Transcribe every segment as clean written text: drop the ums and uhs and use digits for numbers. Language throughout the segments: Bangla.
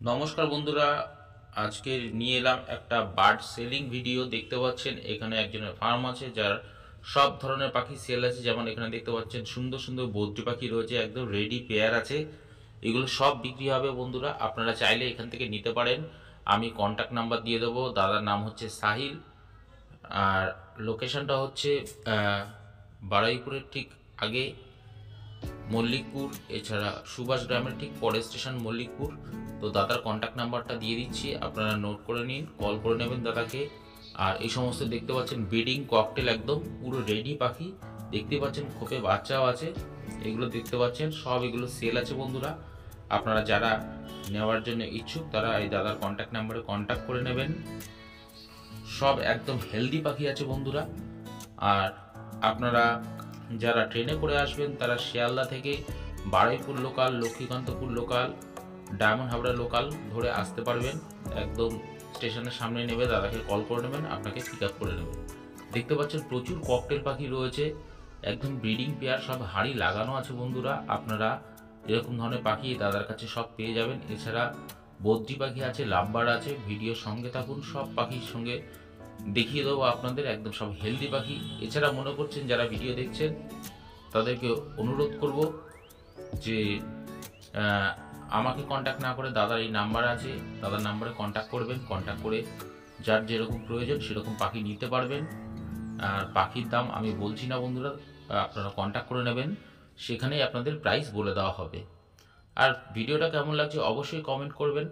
নমস্কার বন্ধুরা, আজকে নিয়ে এলাম একটা বার্ড সেলিং ভিডিও। দেখতে পাচ্ছেন এখানে একজনের ফার্ম আছে যার সব ধরনের পাখি সেল আছে। যেমন এখানে দেখতে পাচ্ছেন সুন্দর সুন্দর বদ্রি পাখি রয়েছে, একদম রেডি পেয়ার আছে। এগুলো সব বিক্রি হবে বন্ধুরা, আপনারা চাইলে এখান থেকে নিতে পারেন। আমি কন্ট্যাক্ট নাম্বার দিয়ে দেবো। দাদার নাম হচ্ছে সাহিল, আর লোকেশনটা হচ্ছে বারুইপুরের ঠিক আগে মল্লিকপুর, এছাড়া সুভাষ গ্রামের ঠিক পরের স্টেশন মল্লিকপুর। তো দাদার কন্ট্যাক্ট নাম্বারটা দিয়ে দিচ্ছি, আপনারা নোট করে নিন, কল করে নেবেন দাদাকে। আর এই সমস্ত দেখতে পাচ্ছেন ব্রিডিং ককটেল, একদম পুরো রেডি পাখি দেখতে পাচ্ছেন, খোপে বাচ্চাও আছে। এগুলো দেখতে পাচ্ছেন সব এগুলো সেল আছে বন্ধুরা। আপনারা যারা নেওয়ার জন্য ইচ্ছুক তারা এই দাদার কন্ট্যাক্ট নাম্বারে কন্ট্যাক্ট করে নেবেন। সব একদম হেলদি পাখি আছে বন্ধুরা। আর আপনারা যারা ট্রেনে করে আসবেন তারা শিয়ালদা থেকে Baruipur local, Lakshmikantapur local, diamond Habra local ধরে আসতে পারবেন। একদম স্টেশনের সামনে নেবে, দাদাকে কল করে নেবেন, আপনাকে পিক আপ করে নেবেন। দেখতে পাচ্ছেন প্রচুর ককটেল পাখি রয়েছে, একদম ব্রিডিং পেয়ার, সব হাঁড়ি লাগানো আছে বন্ধুরা। আপনারা এরকম ধরনের পাখি দাদার কাছে সব পেয়ে যাবেন। এছাড়া বদ্রি পাখি আছে, লাভবার্ড আছে। ভিডিওর সঙ্গে থাকুন, সব পাখির সঙ্গে দেখিয়ে দেবো আপনাদের, একদম সব হেলদি পাখি। এছাড়া মনে করছেন যারা ভিডিও দেখছেন তাদেরকে অনুরোধ করব যে আমাকে কন্ট্যাক্ট না করে দাদার এই নাম্বার আছে, দাদার নাম্বারে কন্ট্যাক্ট করবেন। কন্ট্যাক্ট করে যার যেরকম প্রয়োজন সেরকম পাখি নিতে পারবেন। আর পাখির দাম আমি বলছি না বন্ধুরা, আপনারা কন্ট্যাক্ট করে নেবেন, সেখানেই আপনাদের প্রাইস বলে দেওয়া হবে। আর ভিডিওটা কেমন লাগছে অবশ্যই কমেন্ট করবেন।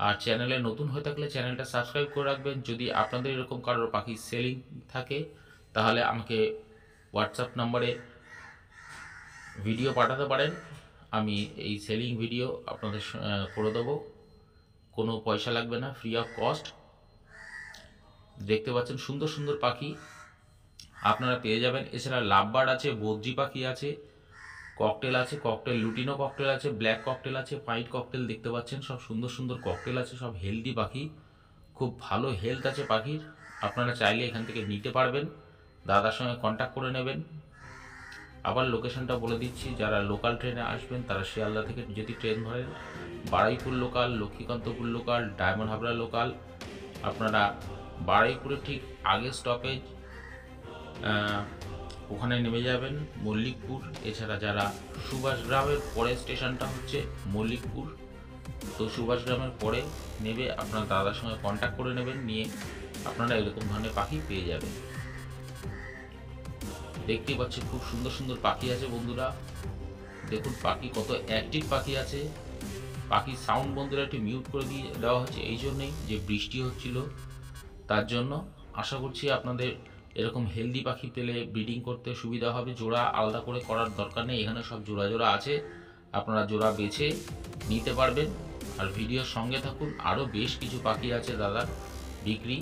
আর চ্যানেলে নতুন হয়ে থাকলে চ্যানেলটা সাবস্ক্রাইব করে রাখবেন। যদি আপনাদের এরকম কারোর পাখি সেলিং থাকে তাহলে আমাকে হোয়াটসঅ্যাপ নাম্বারে ভিডিও পাঠাতে পারেন, আমি এই সেলিং ভিডিও আপনাদের করে দেবো। কোনো পয়সা লাগবে না, ফ্রি অফ কস্ট। দেখতে পাচ্ছেন সুন্দর সুন্দর পাখি আপনারা পেয়ে যাবেন। এছাড়া লাভবার্ড আছে, বদ্রি পাখি আছে, ককটেল আছে, ককটেল লুটিনো ককটেল আছে, ব্ল্যাক ককটেল আছে, হোয়াইট ককটেল দেখতে পাচ্ছেন, সব সুন্দর সুন্দর ককটেল আছে, সব হেলদি পাখি, খুব ভালো হেলথ আছে পাখির। আপনারা চাইলে এখান থেকে নিতে পারবেন, দাদার সঙ্গে কন্ট্যাক্ট করে নেবেন। আবার লোকেশনটা বলে দিচ্ছি, যারা লোকাল ট্রেনে আসবেন তারা শিয়ালদা থেকে যদি ট্রেন ধরেন, Baruipur local, Lakshmikantapur local, diamond Habra local, আপনারা বারুইপুরের ঠিক আগে স্টপেজ ওখানে নেমে যাবেন মল্লিকপুর। এছাড়া যারা সুভাষ গ্রামের পরের স্টেশনটা হচ্ছে মল্লিকপুর, তো সুভাষ গ্রামের পরে নেবে আপনার দাদার সঙ্গে কন্ট্যাক্ট করে নেবেন, নিয়ে আপনারা এরকম ধরনের পাখি পেয়ে যাবেন। দেখতেই পাচ্ছি খুব সুন্দর সুন্দর পাখি আছে বন্ধুরা। দেখুন পাখি কত অ্যাক্টিভ পাখি আছে। পাখির সাউন্ড বন্ধুরা একটু মিউট করে দিয়ে দেওয়া হচ্ছে এই জন্যেই যে বৃষ্টি হচ্ছিল তার জন্য। আশা করছি আপনাদের এরকম হেলদি পাখি পেলে ব্রিডিং করতে সুবিধা হবে। জোড়া আলাদা করে করার দরকার নেই, এখানে সব জোড়া জোড়া আছে, আপনারা জোড়া বেছে নিতে পারবেন। আর ভিডিওর সঙ্গে থাকুন, আরও বেশ কিছু পাখি আছে দাদার বিক্রি,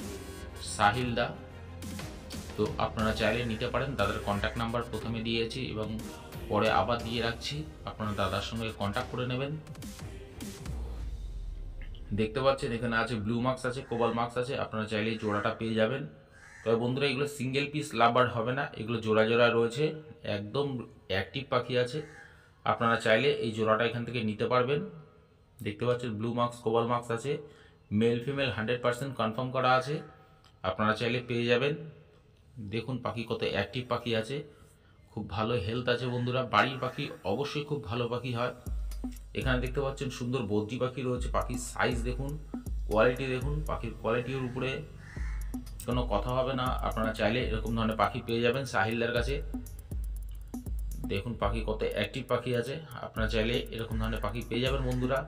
সাহিলদা। তো আপনারা চাইলে নিতে পারেন। দাদার কন্ট্যাক্ট নাম্বার প্রথমে দিয়েছি এবং পরে আবার দিয়ে রাখছি, আপনারা দাদার সঙ্গে কন্ট্যাক্ট করে নেবেন। দেখতে পাচ্ছেন এখানে আছে ব্লু মার্কস আছে, কোবাল মার্কস আছে, আপনারা চাইলে এই জোড়াটা পেয়ে যাবেন। তবে বন্ধুরা এগুলো সিঙ্গেল পিস লাভবার্ড হবে না, এগুলো জোড়া জোড়া রয়েছে, একদম অ্যাক্টিভ পাখি আছে। আপনারা চাইলে এই জোড়াটা এখান থেকে নিতে পারবেন। দেখতে পাচ্ছেন ব্লু মার্কস, কোবাল মার্কস আছে, মেল ফিমেল 100% কনফার্ম করা আছে, আপনারা চাইলে পেয়ে যাবেন। দেখুন পাখি কত অ্যাক্টিভ পাখি আছে, খুব ভালো হেলথ আছে বন্ধুরা। বাড়ির পাখি অবশ্যই খুব ভালো পাখি হয়। এখানে দেখতে পাচ্ছেন সুন্দর বদ্রি পাখি রয়েছে, পাখির সাইজ দেখুন, কোয়ালিটি দেখুন, পাখির কোয়ালিটির উপরে কোনো কথা হবে না। আপনারা চাইলে এরকম ধরনের পাখি পেয়ে যাবেন সাহিলদার কাছে। দেখুন পাখি কত অ্যাক্টিভ পাখি আছে, আপনারা চাইলে এরকম ধরনের পাখি পেয়ে যাবেন বন্ধুরা।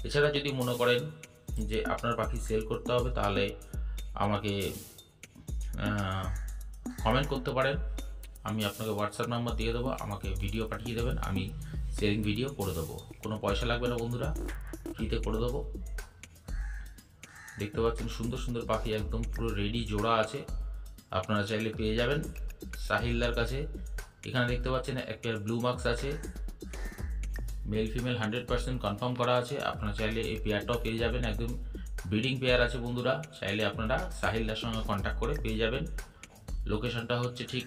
এছাড়া যদি মনে করেন যে আপনার পাখি সেল করতে হবে তাহলে আমাকে কমেন্ট করতে পারেন, আমি আপনাকে হোয়াটসঅ্যাপ নাম্বার দিয়ে দেবো, আমাকে ভিডিও পাঠিয়ে দেবেন, আমি সেলিং ভিডিও করে দেবো। কোনো পয়সা লাগবে না বন্ধুরা, ফ্রিতে করে দেবো। দেখতে পাচ্ছেন সুন্দর সুন্দর পাখি একদম পুরো রেডি জোড়া আছে, আপনারা চাইলে পেয়ে যাবেন সাহিলদার কাছে। এখানে দেখতে পাচ্ছেন একটা ব্লু মার্কস আছে, মেল ফিমেল 100% কনফার্ম করা আছে, আপনারা চাইলে এই পেয়ারটাও পেয়ে যাবেন। একদম ব্রিডিং পেয়ার আছে বন্ধুরা, চাইলে আপনারা সাহিলদার সঙ্গে কন্ট্যাক্ট করে পেয়ে যাবেন। লোকেশনটা হচ্ছে ঠিক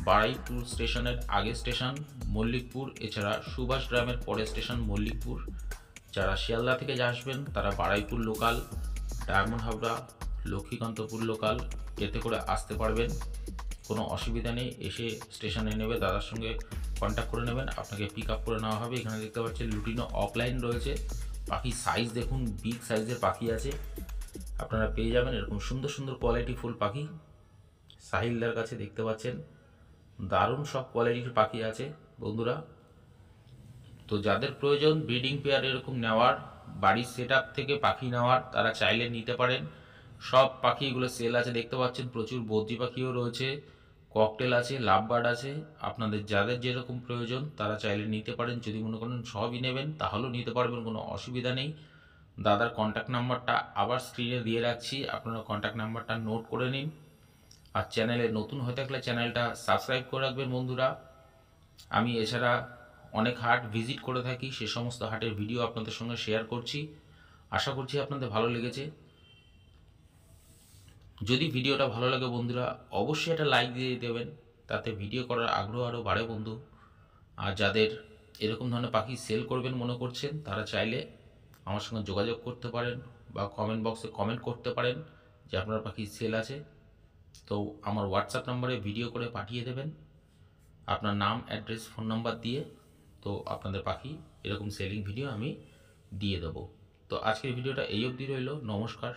বারুইপুর স্টেশনের আগে স্টেশন মল্লিকপুর, এছাড়া সুভাষ গ্রামের পরের স্টেশন মল্লিকপুর। যারা শিয়ালদা থেকে আসবেন তারা Baruipur local, diamond Habra, Lakshmikantapur local এতে করে আসতে পারবেন। কোনো অসুবিধা নেই, এসে স্টেশনে নেবে, দাদার সঙ্গে কন্ট্যাক্ট করে নেবেন, আপনাকে পিক আপ করে নেওয়া হবে। এখানে দেখতে পাচ্ছেন লুটিনো অফলাইন রয়েছে। পাখির সাইজ দেখুন, বিগ সাইজের পাখি আছে, আপনারা পেয়ে যাবেন এরকম সুন্দর সুন্দর কোয়ালিটি ফুল পাখি। সাহিলদার কাছে দেখতে পাচ্ছেন দারুণ সব কোয়ালিটির পাখি আছে বন্ধুরা। তো যাদের প্রয়োজন ব্রিডিং পেয়ার এরকম নেওয়ার, বাড়ির সেট থেকে পাখি নেওয়ার, তারা চাইলে নিতে পারেন। সব পাখিগুলো সেল আছে দেখতে পাচ্ছেন, প্রচুর বদ্রি পাখিও রয়েছে, ককটেল আছে, লাভবার্ড আছে। আপনাদের যাদের যেরকম প্রয়োজন তারা চাইলে নিতে পারেন। যদি মনে করেন সবই নেবেন তাহলেও নিতে পারবেন, কোনো অসুবিধা নেই। দাদার কন্ট্যাক্ট নাম্বারটা আবার স্ক্রিনে দিয়ে রাখছি, আপনারা কন্ট্যাক্ট নাম্বারটা নোট করে নিন। আর চ্যানেলে নতুন হয়ে থাকলে চ্যানেলটা সাবস্ক্রাইব করে রাখবেন বন্ধুরা। আমি এছাড়া অনেক হাট ভিজিট করে থাকি, সে সমস্ত হাটের ভিডিও আপনাদের সঙ্গে শেয়ার করছি। আশা করছি আপনাদের ভালো লেগেছে। যদি ভিডিওটা ভালো লাগে বন্ধুরা অবশ্যই একটা লাইক দিয়ে দেবেন, তাতে ভিডিও করার আগ্রহ আরও বাড়ে বন্ধু। আর যাদের এরকম ধরনের পাখি সেল করবেন মনে করছেন তারা চাইলে আমার সঙ্গে যোগাযোগ করতে পারেন বা কমেন্ট বক্সে কমেন্ট করতে পারেন যে আপনার পাখি সেল আছে। তো আমার হোয়াটসঅ্যাপ নাম্বারে ভিডিও করে পাঠিয়ে দেবেন আপনার নাম, অ্যাড্রেস, ফোন নাম্বার দিয়ে। তো আপনাদের পাখি এরকম সেলিং ভিডিও আমি দিয়ে দেবো। তো আজকের ভিডিওটা এই অবধি রইল। নমস্কার।